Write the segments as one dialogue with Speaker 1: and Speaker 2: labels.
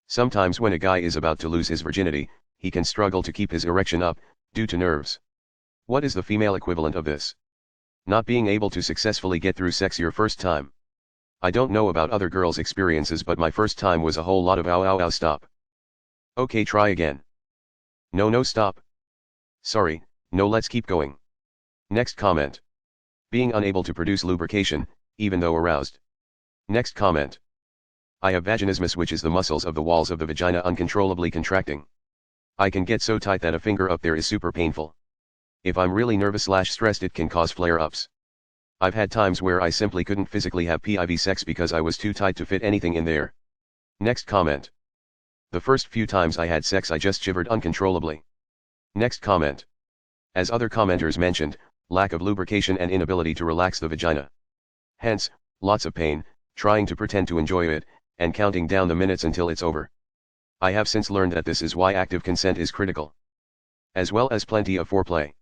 Speaker 1: Sometimes when a guy is about to lose his virginity, he can struggle to keep his erection up, due to nerves. What is the female equivalent of this? Not being able to successfully get through sex your first time. I don't know about other girls' experiences, but my first time was a whole lot of ow ow ow stop. Okay, try again. No stop. Sorry, no, let's keep going. Next comment. Being unable to produce lubrication, even though aroused. Next comment. I have vaginismus, which is the muscles of the walls of the vagina uncontrollably contracting. I can get so tight that a finger up there is super painful. If I'm really nervous/stressed, it can cause flare-ups. I've had times where I simply couldn't physically have PIV sex because I was too tight to fit anything in there. Next comment. The first few times I had sex I just shivered uncontrollably. Next comment. As other commenters mentioned, lack of lubrication and inability to relax the vagina. Hence, lots of pain, trying to pretend to enjoy it, and counting down the minutes until it's over. I have since learned that this is why active consent is critical. As well as plenty of foreplay.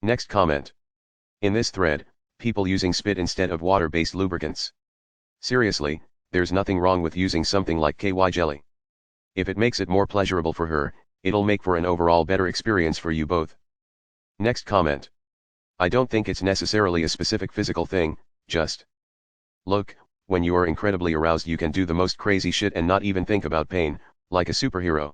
Speaker 1: Next comment. In this thread, people using spit instead of water-based lubricants. Seriously, there's nothing wrong with using something like KY jelly. If it makes it more pleasurable for her, it'll make for an overall better experience for you both. Next comment. I don't think it's necessarily a specific physical thing, just look, when you are incredibly aroused you can do the most crazy shit and not even think about pain, like a superhero.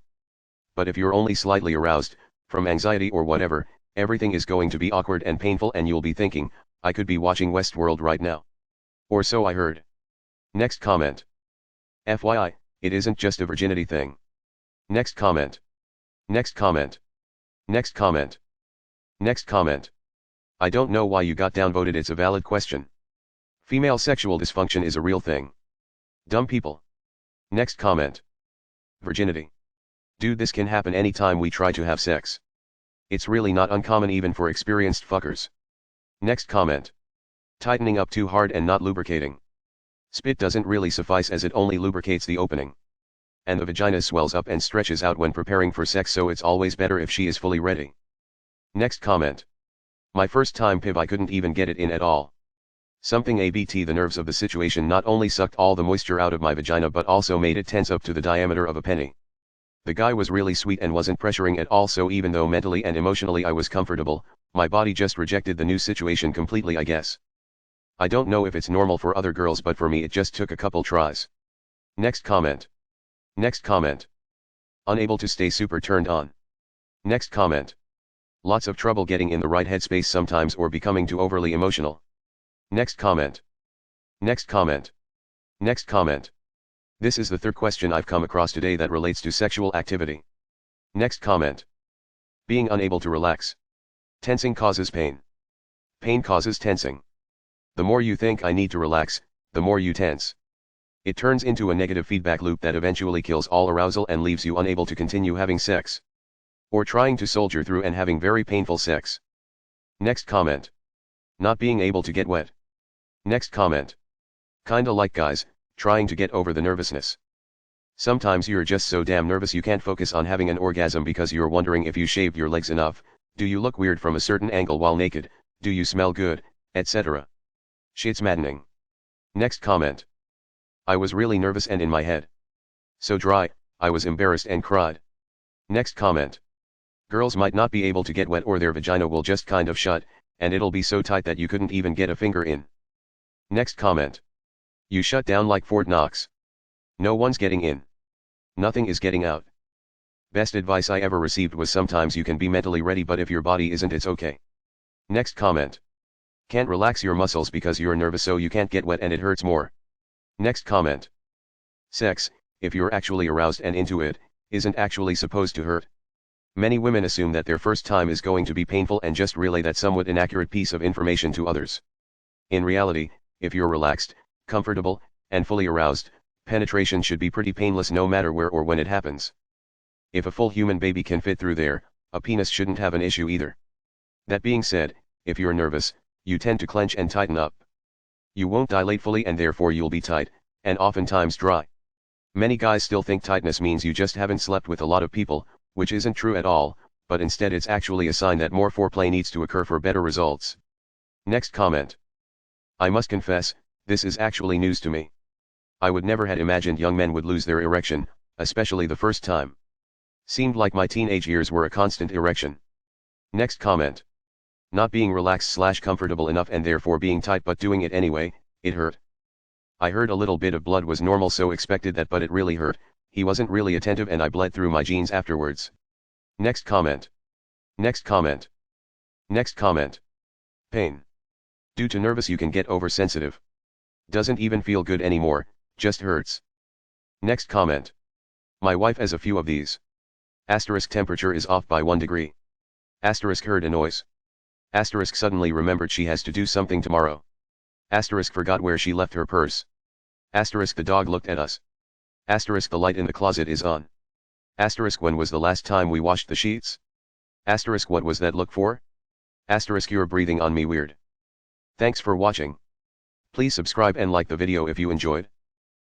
Speaker 1: But if you're only slightly aroused, from anxiety or whatever, everything is going to be awkward and painful and you'll be thinking, I could be watching Westworld right now. Or so I heard. Next comment. FYI, it isn't just a virginity thing. Next comment. Next comment. Next comment. Next comment. I don't know why you got downvoted, it's a valid question. Female sexual dysfunction is a real thing. Dumb people. Next comment. Virginity. Dude, this can happen anytime we try to have sex. It's really not uncommon even for experienced fuckers. Next comment. Tightening up too hard and not lubricating. Spit doesn't really suffice as it only lubricates the opening. And the vagina swells up and stretches out when preparing for sex, so it's always better if she is fully ready. Next comment. My first time PIV I couldn't even get it in at all. Something ABT, the nerves of the situation not only sucked all the moisture out of my vagina but also made it tense up to the diameter of a penny. The guy was really sweet and wasn't pressuring at all, so even though mentally and emotionally I was comfortable, my body just rejected the new situation completely, I guess. I don't know if it's normal for other girls, but for me it just took a couple tries. Next comment. Next comment. Unable to stay super turned on. Next comment. Lots of trouble getting in the right headspace sometimes or becoming too overly emotional. Next comment. Next comment. Next comment. This is the third question I've come across today that relates to sexual activity. Next comment. Being unable to relax. Tensing causes pain. Pain causes tensing. The more you think I need to relax, the more you tense. It turns into a negative feedback loop that eventually kills all arousal and leaves you unable to continue having sex. Or trying to soldier through and having very painful sex. Next comment. Not being able to get wet. Next comment. Kinda like guys, trying to get over the nervousness. Sometimes you're just so damn nervous you can't focus on having an orgasm because you're wondering if you shaved your legs enough, do you look weird from a certain angle while naked, do you smell good, etc. Shit's maddening. Next comment. I was really nervous and in my head. So dry, I was embarrassed and cried. Next comment. Girls might not be able to get wet or their vagina will just kind of shut, and it'll be so tight that you couldn't even get a finger in. Next comment. You shut down like Fort Knox. No one's getting in. Nothing is getting out. Best advice I ever received was sometimes you can be mentally ready, but if your body isn't, it's okay. Next comment. Can't relax your muscles because you're nervous, so you can't get wet and it hurts more. Next comment. Sex, if you're actually aroused and into it, isn't actually supposed to hurt. Many women assume that their first time is going to be painful and just relay that somewhat inaccurate piece of information to others. In reality, if you're relaxed, comfortable, and fully aroused, penetration should be pretty painless no matter where or when it happens. If a full human baby can fit through there, a penis shouldn't have an issue either. That being said, if you're nervous, you tend to clench and tighten up. You won't dilate fully and therefore you'll be tight, and oftentimes dry. Many guys still think tightness means you just haven't slept with a lot of people, which isn't true at all, but instead it's actually a sign that more foreplay needs to occur for better results. Next comment. I must confess, this is actually news to me. I would never had imagined young men would lose their erection, especially the first time. Seemed like my teenage years were a constant erection. Next comment. Not being relaxed/comfortable enough and therefore being tight but doing it anyway, it hurt. I heard a little bit of blood was normal, so expected that, but it really hurt. He wasn't really attentive and I bled through my jeans afterwards. Next comment. Next comment. Next comment. Pain. Due to nervous you can get oversensitive. Doesn't even feel good anymore, just hurts. Next comment. My wife has a few of these. Asterisk temperature is off by 1 degree. Asterisk heard a noise. Asterisk suddenly remembered she has to do something tomorrow. Asterisk forgot where she left her purse. Asterisk the dog looked at us. Asterisk the light in the closet is on. Asterisk when was the last time we washed the sheets? Asterisk what was that look for? Asterisk you're breathing on me weird. Thanks for watching. Please subscribe and like the video if you enjoyed.